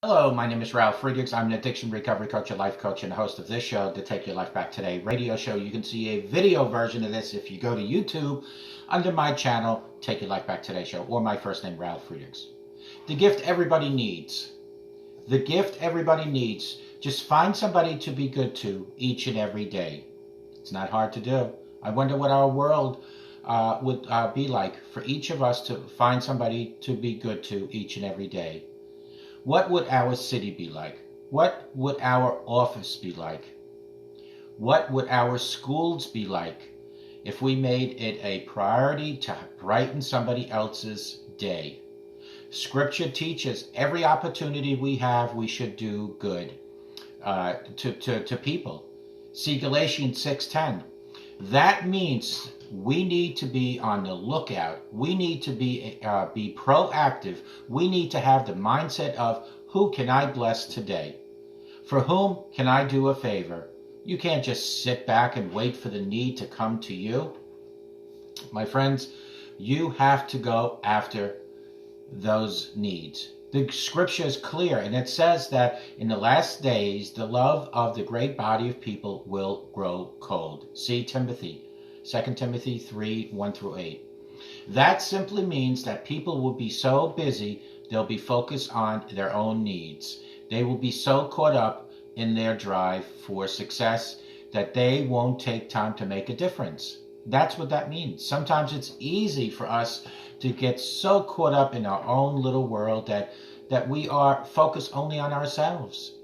Hello, my name is Ralf Friedrichs. I'm an addiction recovery coach, a life coach, and the host of this show, the Take Your Life Back Today radio show. You can see a video version of this if you go to YouTube under my channel, Take Your Life Back Today show, or my first name, Ralf Friedrichs. The gift everybody needs. The gift everybody needs. Just find somebody to be good to each and every day. It's not hard to do. I wonder what our world would be like for each of us to find somebody to be good to each and every day. What would our city be like? What would our office be like? What would our schools be like if we made it a priority to brighten somebody else's day? Scripture teaches every opportunity we have, we should do good to people. See Galatians 6:10. That means we need to be on the lookout. We need to be proactive. We need to have the mindset of, who can I bless today? For whom can I do a favor? You can't just sit back and wait for the need to come to you. My friends, you have to go after those needs. The scripture is clear, and it says that in the last days, the love of the great body of people will grow cold. See Timothy, 2 Timothy 3:1-8. That simply means that people will be so busy, they'll be focused on their own needs. They will be so caught up in their drive for success that they won't take time to make a difference. That's what that means. Sometimes it's easy for us to get so caught up in our own little world that we are focused only on ourselves.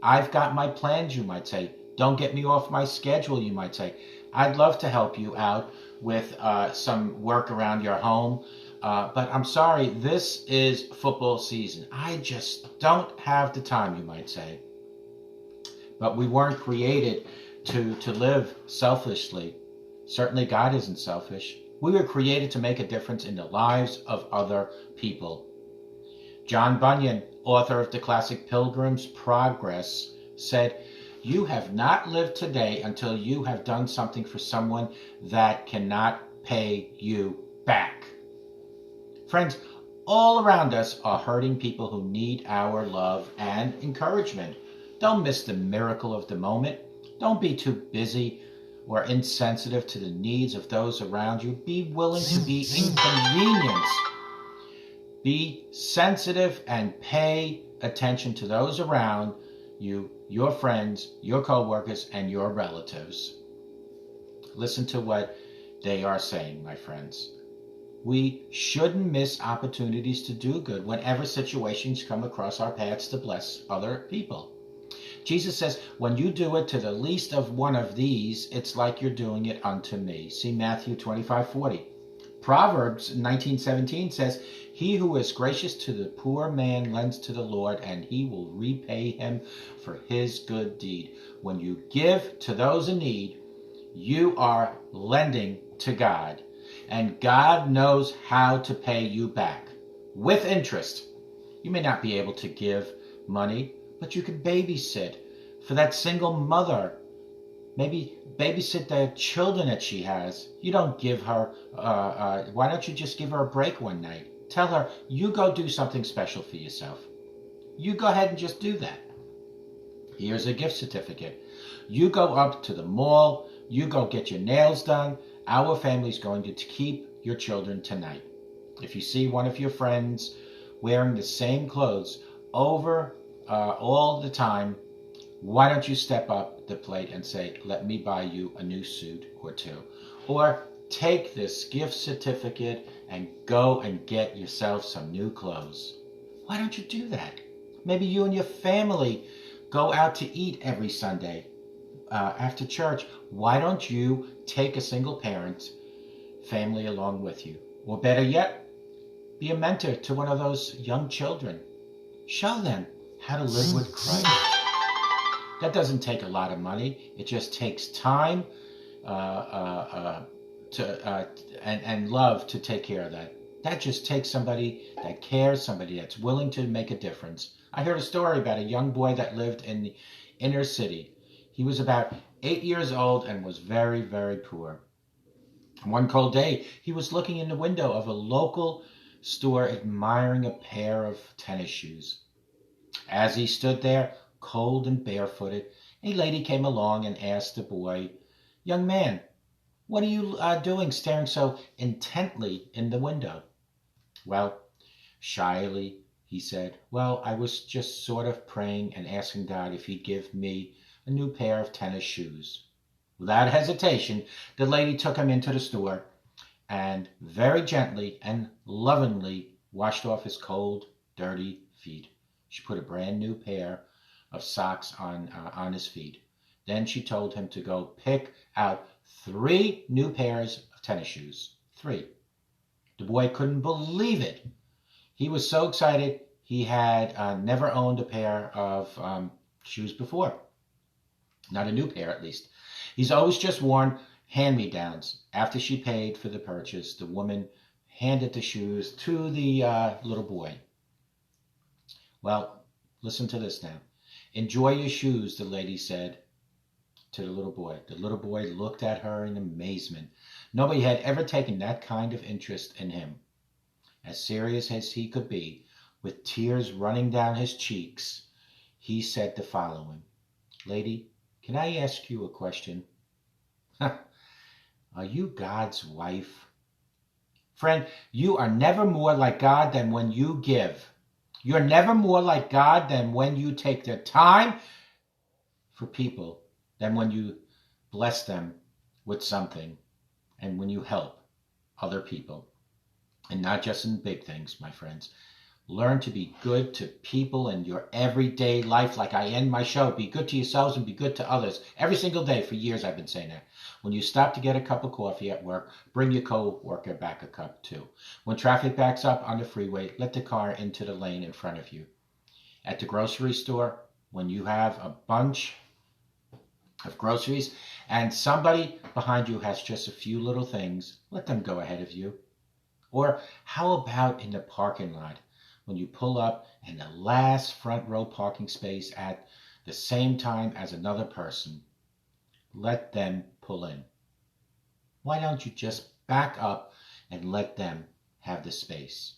I've got my plans, you might say. Don't get me off my schedule, you might say. I'd love to help you out with some work around your home, but I'm sorry, this is football season. I just don't have the time, you might say. But we weren't created to live selfishly. Certainly God isn't selfish. We were created to make a difference in the lives of other people. John Bunyan, author of the classic Pilgrim's Progress, said, "You have not lived today until you have done something for someone that cannot pay you back." Friends, all around us are hurting people who need our love and encouragement. Don't miss the miracle of the moment. Don't be too busy or insensitive to the needs of those around you. Be willing to be inconvenienced. Be sensitive and pay attention to those around you, your friends, your co-workers, and your relatives. Listen to what they are saying, my friends. We shouldn't miss opportunities to do good whenever situations come across our paths to bless other people. Jesus says, when you do it to the least of one of these, it's like you're doing it unto me. See Matthew 25:40. Proverbs 19:17 says, he who is gracious to the poor man lends to the Lord, and he will repay him for his good deed. When you give to those in need, you are lending to God, and God knows how to pay you back with interest. You may not be able to give money, but you can babysit for that single mother. Maybe babysit the children that she has. You don't give her, why don't you just give her a break one night? Tell her, you go do something special for yourself. You go ahead and just do that. Here's a gift certificate. You go up to the mall. You go get your nails done. Our family's going to keep your children tonight. If you see one of your friends wearing the same clothes over all the time, why don't you step up the plate and say, let me buy you a new suit or two? Or take this gift certificate and go and get yourself some new clothes. Why don't you do that? Maybe you and your family go out to eat every Sunday after church. Why don't you take a single parent family along with you? Or better yet, be a mentor to one of those young children. Show them how to live with Christ. That doesn't take a lot of money. It just takes time and love to take care of that. That just takes somebody that cares, somebody that's willing to make a difference. I heard a story about a young boy that lived in the inner city. He was about 8 years old and was very, very poor. One cold day, he was looking in the window of a local store admiring a pair of tennis shoes. As he stood there, cold and barefooted, a lady came along and asked the boy, "Young man, what are you doing staring so intently in the window?" "Well," shyly, he said, "well, I was just sort of praying and asking God if he'd give me a new pair of tennis shoes." Without hesitation, the lady took him into the store and very gently and lovingly washed off his cold, dirty feet. She put a brand new pair of socks on his feet. Then she told him to go pick out 3 new pairs of tennis shoes. 3. The boy couldn't believe it. He was so excited he had never owned a pair of shoes before. Not a new pair, at least. He's always just worn hand-me-downs. After she paid for the purchase, the woman handed the shoes to the little boy. "Well, listen to this now. Enjoy your shoes," the lady said to the little boy. The little boy looked at her in amazement. Nobody had ever taken that kind of interest in him. As serious as he could be, with tears running down his cheeks, he said the following, "Lady, can I ask you a question?" "Are you God's wife?" Friend, you are never more like God than when you give. You're never more like God than when you take the time for people, than when you bless them with something, and when you help other people. And not just in big things, my friends. Learn to be good to people in your everyday life. Like I end my show, be good to yourselves and be good to others. Every single day for years I've been saying that. When you stop to get a cup of coffee at work, bring your co-worker back a cup too. When traffic backs up on the freeway, let the car into the lane in front of you. At the grocery store, when you have a bunch of groceries and somebody behind you has just a few little things, let them go ahead of you. Or how about in the parking lot? When you pull up in the last front row parking space at the same time as another person, let them pull in. Why don't you just back up and let them have the space?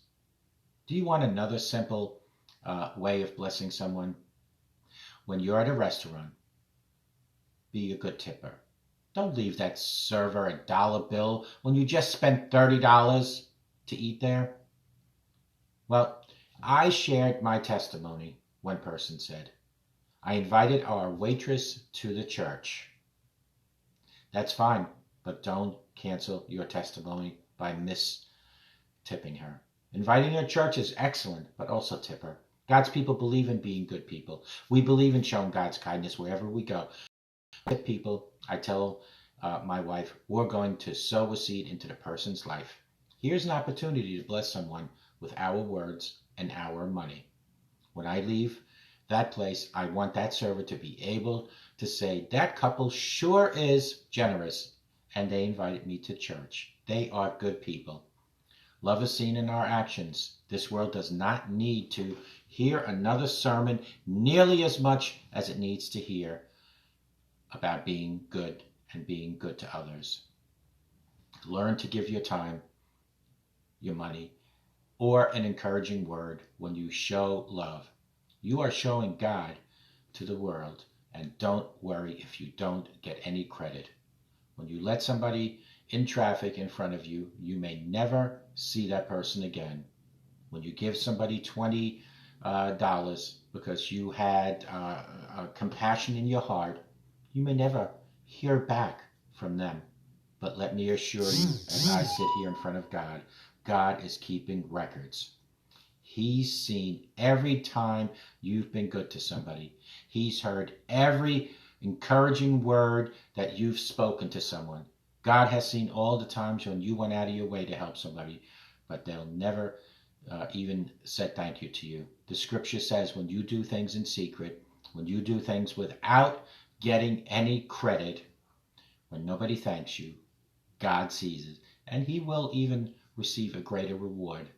Do you want another simple way of blessing someone? When you're at a restaurant, be a good tipper. Don't leave that server a dollar bill when you just spent $30 to eat there. Well, I shared my testimony, one person said. I invited our waitress to the church. That's fine, but don't cancel your testimony by tipping her. Inviting her to church is excellent, but also tip her. God's people believe in being good people. We believe in showing God's kindness wherever we go. Tip people, I tell my wife, we're going to sow a seed into the person's life. Here's an opportunity to bless someone with our words and our money. When I leave that place, I want that server to be able to say, that couple sure is generous, and they invited me to church. They are good people. Love is seen in our actions. This world does not need to hear another sermon nearly as much as it needs to hear about being good and being good to others. Learn to give your time, your money, or an encouraging word when you show love. You are showing God to the world, and don't worry if you don't get any credit. When you let somebody in traffic in front of you, you may never see that person again. When you give somebody $20 because you had compassion in your heart, you may never hear back from them. But let me assure you, as I sit here in front of God, God is keeping records. He's seen every time you've been good to somebody. He's heard every encouraging word that you've spoken to someone. God has seen all the times when you went out of your way to help somebody, but they'll never even said thank you to you. The scripture says when you do things in secret, when you do things without getting any credit, when nobody thanks you, God sees it, and he will even receive a greater reward.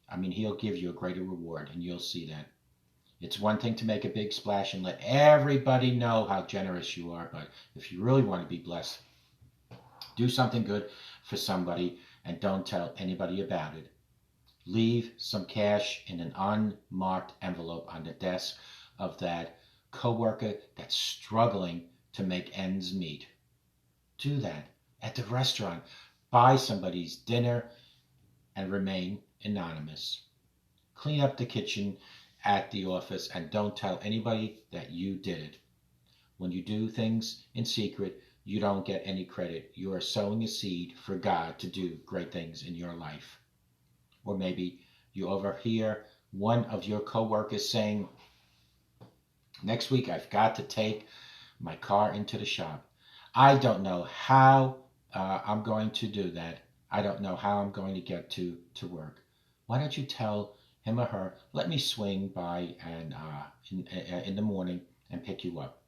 I mean, he'll give you a greater reward, and you'll see that. It's one thing to make a big splash and let everybody know how generous you are, but if you really want to be blessed, do something good for somebody and don't tell anybody about it. Leave some cash in an unmarked envelope on the desk of that coworker that's struggling to make ends meet. Do that at the restaurant. Buy somebody's dinner and remain anonymous. Clean up the kitchen at the office and don't tell anybody that you did it. When you do things in secret, you don't get any credit. You are sowing a seed for God to do great things in your life. Or maybe you overhear one of your coworkers saying, next week I've got to take my car into the shop. I don't know how I'm going to do that. I don't know how I'm going to get to work. Why don't you tell him or her, let me swing by and in the morning and pick you up.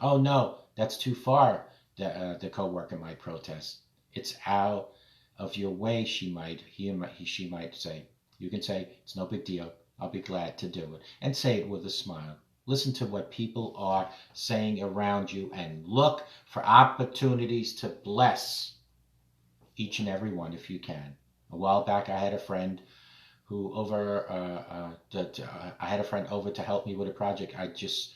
Oh no, that's too far, the coworker might protest. It's out of your way, she might say. You can say, it's no big deal. I'll be glad to do it. And say it with a smile. Listen to what people are saying around you and look for opportunities to bless each and every one if you can. A while back, I had a friend over to help me with a project. I just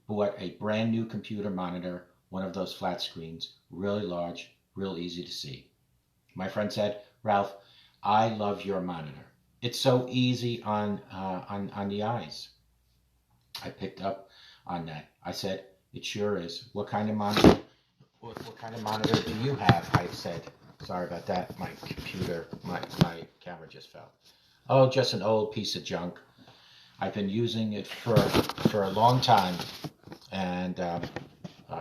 bought a brand new computer monitor, one of those flat screens, really large, real easy to see. My friend said, Ralph, I love your monitor. It's so easy on the eyes. I picked up on that. I said, it sure is. What kind of monitor? What kind of monitor do you have? I said. Sorry about that. My camera just fell. Oh, just an old piece of junk. I've been using it for a long time, and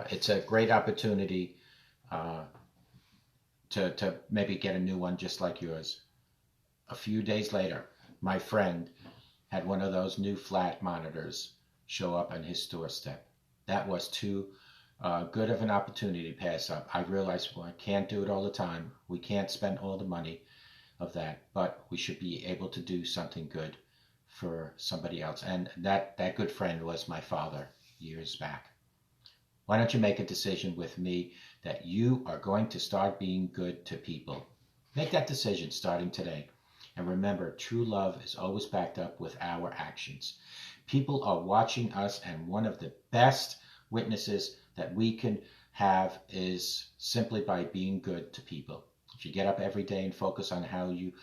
it's a great opportunity to maybe get a new one just like yours. A few days later, my friend had one of those new flat monitors show up on his doorstep. That was too good of an opportunity to pass up. I realized, well, I can't do it all the time. We can't spend all the money of that, but we should be able to do something good for somebody else. And that good friend was my father years back. Why don't you make a decision with me that you are going to start being good to people? Make that decision starting today. And remember, true love is always backed up with our actions. People are watching us, and one of the best witnesses that we can have is simply by being good to people. If you get up every day and focus on how you